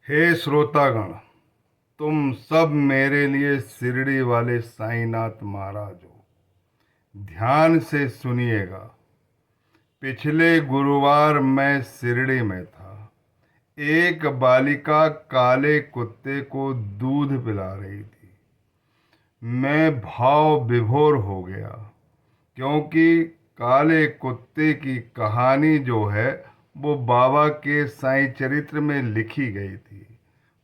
हे श्रोतागण, तुम सब मेरे लिए शिरडी वाले साईनाथ महाराज हो। ध्यान से सुनिएगा। पिछले गुरुवार मैं शिरडी में था। एक बालिका काले कुत्ते को दूध पिला रही थी। मैं भाव विभोर हो गया, क्योंकि काले कुत्ते की कहानी जो है वो बाबा के साईं चरित्र में लिखी गई थी।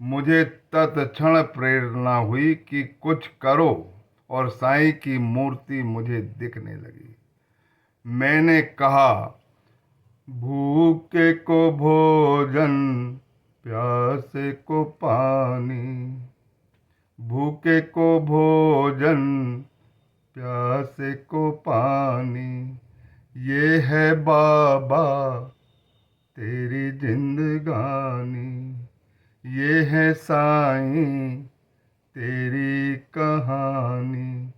मुझे तत्क्षण प्रेरणा हुई कि कुछ करो, और साईं की मूर्ति मुझे दिखने लगी। मैंने कहा, भूखे को भोजन, प्यासे को पानी। भूखे को भोजन, प्यासे को पानी। ये है बाबा तेरी जिंदगानी। ये है साईं तेरी कहानी।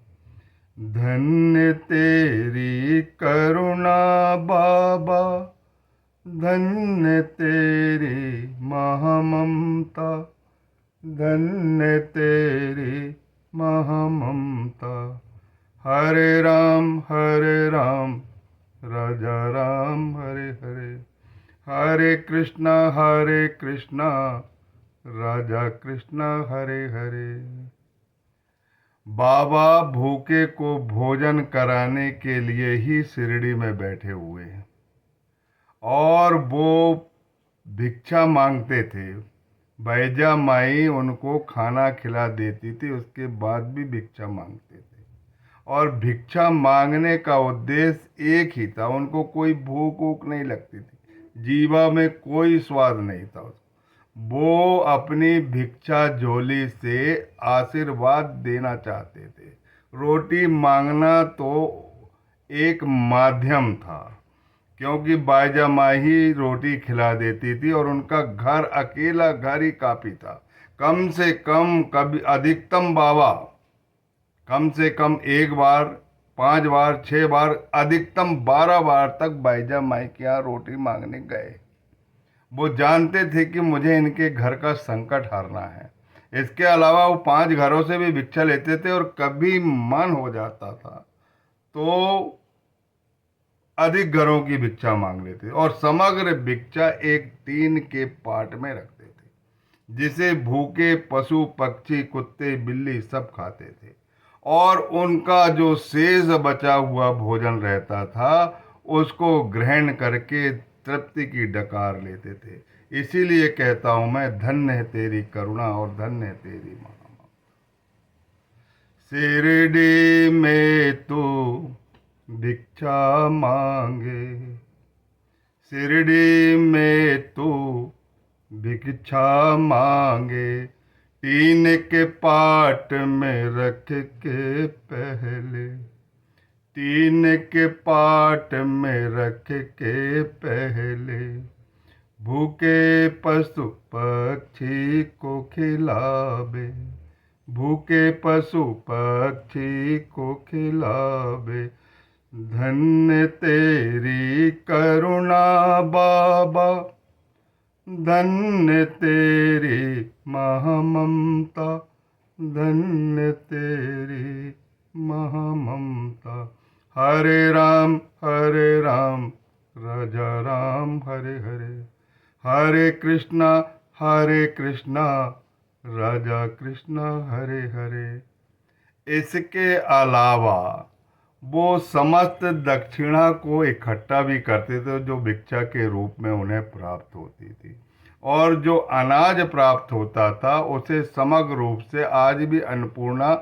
धन्य तेरी करुणा बाबा, धन्य तेरी महाममता। धन्य तेरी महाममता। हरे राम राजा राम हरे हरे। हरे कृष्णा राजा कृष्णा हरे हरे। बाबा भूखे को भोजन कराने के लिए ही शिरडी में बैठे हुए हैं, और वो भिक्षा मांगते थे। बैजा माई उनको खाना खिला देती थी, उसके बाद भी भिक्षा मांगते थे। और भिक्षा मांगने का उद्देश्य एक ही था, उनको कोई भूख वूख नहीं लगती थी, जीवा में कोई स्वाद नहीं था। वो अपनी भिक्षा झोली से आशीर्वाद देना चाहते थे। रोटी मांगना तो एक माध्यम था, क्योंकि बाईजा माँ ही रोटी खिला देती थी, और उनका घर अकेला घर ही काफी था। कम से कम, कभी अधिकतम बाबा कम से कम एक बार, 5 बार, 6 बार, अधिकतम 12 बार तक बाईजा माई के यहाँ रोटी मांगने गए। वो जानते थे कि मुझे इनके घर का संकट हारना है। इसके अलावा वो 5 घरों से भी भिक्षा लेते थे, और कभी मन हो जाता था तो अधिक घरों की भिक्षा मांग लेते, और समग्र भिक्षा एक टीन के पाट में रखते थे, जिसे भूखे पशु पक्षी कुत्ते बिल्ली सब खाते थे। और उनका जो शेष बचा हुआ भोजन रहता था, उसको ग्रहण करके तृप्ति की डकार लेते थे। इसीलिए कहता हूं मैं, धन्य है तेरी करुणा और धन्य है तेरी महा। शिरडी में तू भिक्षा मांगे, शिरडी में तू भिक्षा मांगे। टीन के पाट में रख के पहले, टीन के पाट में रख के पहले। भूखे पशु पक्षी को खिलावे, भूखे पशु पक्षी को खिलावे। धन्य तेरी करुणा बाबा, धन्य तेरी महाममता। धन्य तेरी महाममता। हरे राम राजा राम हरे हरे। हरे कृष्णा राजा कृष्णा हरे हरे। इसके अलावा वो समस्त दक्षिणा को इकट्ठा भी करते थे, जो भिक्षा के रूप में उन्हें प्राप्त होती थी। और जो अनाज प्राप्त होता था, उसे समग्र रूप से आज भी अन्नपूर्णा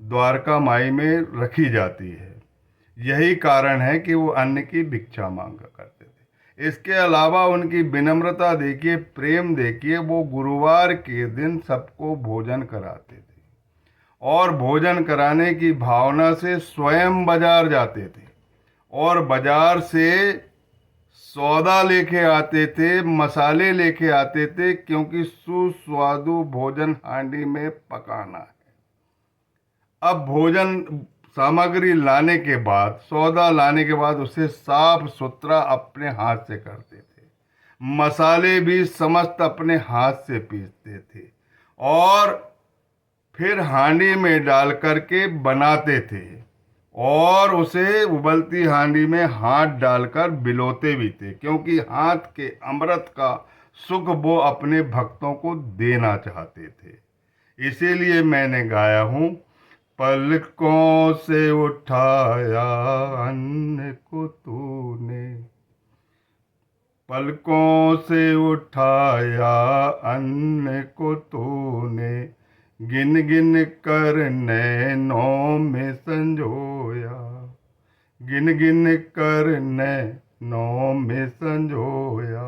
द्वारका माई में रखी जाती है। यही कारण है कि वो अन्न की भिक्षा मांगा करते थे। इसके अलावा उनकी विनम्रता देखिए, प्रेम देखिए। वो गुरुवार के दिन सबको भोजन कराते थे, और भोजन कराने की भावना से स्वयं बाजार जाते थे, और बाजार से सौदा लेके आते थे, मसाले लेके आते थे, क्योंकि सुस्वादु भोजन हांडी में पकाना है। अब भोजन सामग्री लाने के बाद, सौदा लाने के बाद, उसे साफ सुथरा अपने हाथ से करते थे। मसाले भी समस्त अपने हाथ से पीसते थे और फिर हांडी में डाल करके बनाते थे और उसे उबलती हांडी में हाथ डालकर बिलोते भी थे, क्योंकि हाथ के अमृत का सुख वो अपने भक्तों को देना चाहते थे। इसीलिए मैंने गाया हूं, पलकों से उठाया अन्न को तूने, पलकों से उठाया अन्न को तूने, गिन गिन कर नैनों में संजोया, गिन गिन कर नैनों में संजोया,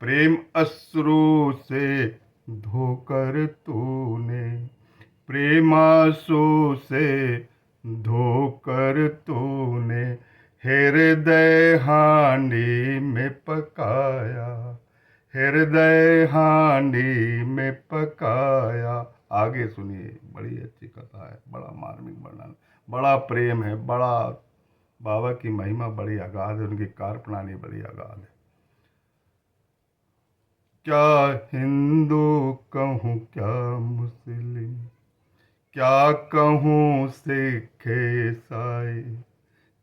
प्रेम अश्रु से धोकर तूने, प्रेमांसु से धोकर तूने, हृदय हांडी में पकाया, हृदय हांडी में पकाया। आगे सुनिए, बड़ी अच्छी कथा है, बड़ा मार्मिक वर्णन, बड़ा प्रेम है, बड़ा बाबा की महिमा बड़ी अगाध है, उनकी कार्य प्रणाली बड़ी अगाध है। क्या हिंदू कहूँ क्या मुस्लिम, क्या कहूँ सिख ईसाई,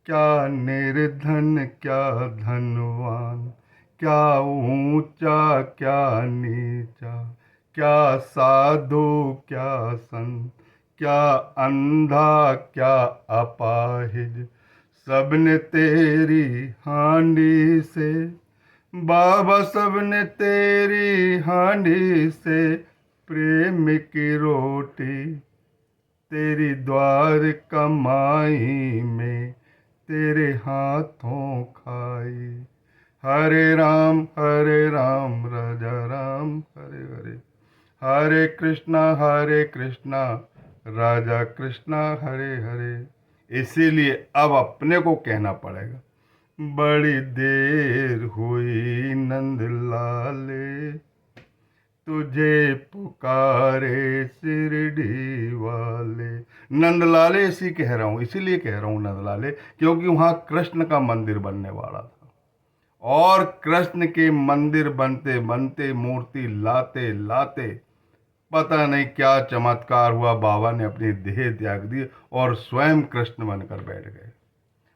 क्या निर्धन क्या धनवान, क्या ऊंचा क्या नीचा, क्या साधु क्या संत, क्या अंधा क्या अपाहिज, सबने तेरी हांडी से, बाबा सबने तेरी हांडी से प्रेम की रोटी तेरी द्वार कमाई में तेरे हाथों खाई। हरे राम राजा राम हरे हरे, हरे कृष्णा राजा कृष्णा हरे हरे। इसीलिए अब अपने को कहना पड़ेगा, बड़ी देर हुई नंद लाले, तुझे पुकारे शिरडी वाले। नंद लाले इसी कह रहा हूँ, इसीलिए कह रहा हूँ नंद लाले, क्योंकि वहां कृष्ण का मंदिर बनने वाला था और कृष्ण के मंदिर बनते बनते, मूर्ति लाते लाते पता नहीं क्या चमत्कार हुआ, बाबा ने अपनी देह त्याग दी और स्वयं कृष्ण बनकर बैठ गए।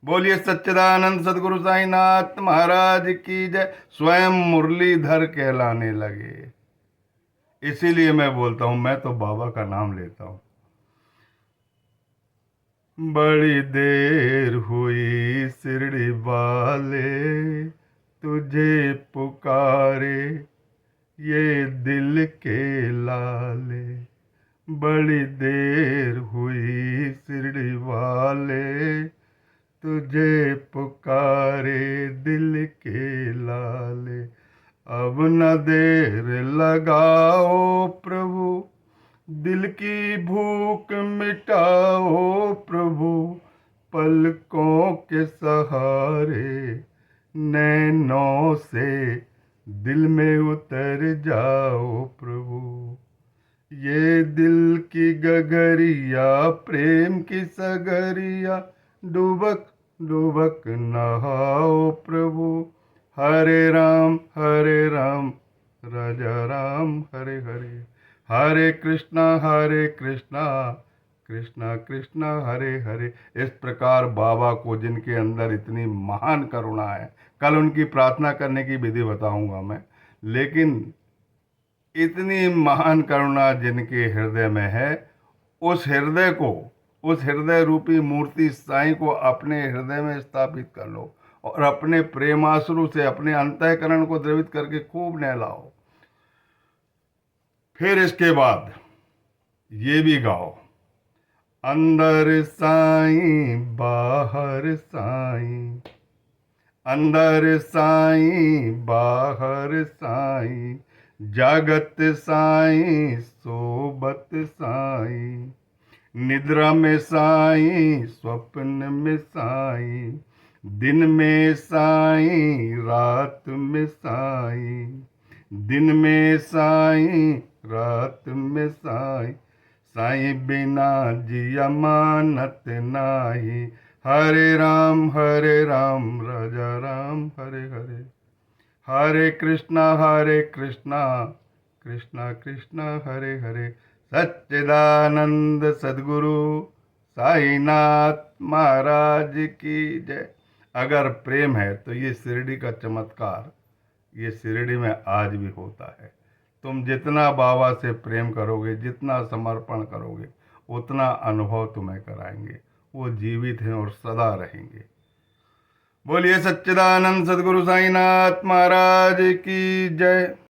बोलिए सच्चिदानंद सदगुरु साईनाथ महाराज की जय। स्वयं मुरलीधर कहलाने लगे। इसीलिए मैं बोलता हूं, मैं तो बाबा का नाम लेता हूं। बड़ी देर हुई शिरडी वाले, तुझे पुकारे ये दिल के लाले, बड़ी देर हुई शिरडी वाले, तुझे पुकारे दिल के लाले। अब न देर लगाओ प्रभु, दिल की भूख मिटाओ प्रभु, पलकों के सहारे नैनों से दिल में उतर जाओ प्रभु। ये दिल की गगरिया प्रेम की सगरिया, डूबक डूबक नहाओ प्रभु। हरे राम राजा राम हरे हरे, हरे कृष्णा कृष्णा कृष्णा हरे हरे। इस प्रकार बाबा को, जिनके अंदर इतनी महान करुणा है, कल उनकी प्रार्थना करने की विधि बताऊंगा मैं, लेकिन इतनी महान करुणा जिनके हृदय में है, उस हृदय को, उस हृदय रूपी मूर्ति साईं को अपने हृदय में स्थापित कर लो और अपने प्रेमाश्रु से अपने अंतःकरण को द्रवित करके खूब नहलाओ। फिर इसके बाद ये भी गाओ, अंदर साईं बाहर साईं, अंदर साईं बाहर साईं, जागत साईं सोबत साईं, निद्रा में साईं स्वप्न में साईं, दिन में साईं रात में साईं, दिन में साईं रात में साईं, साईं बिना जिया मानत नाही। हरे राम राजा राम हरे हरे, हरे कृष्णा कृष्णा कृष्णा हरे हरे। सच्चिदानंद सद्गुरु साईनाथ महाराज की जय। अगर प्रेम है तो ये शिरडी का चमत्कार ये शिरडी में आज भी होता है। तुम जितना बाबा से प्रेम करोगे, जितना समर्पण करोगे, उतना अनुभव तुम्हें कराएंगे। वो जीवित हैं और सदा रहेंगे। बोलिए सच्चिदानंद सद्गुरु साईनाथ महाराज की जय।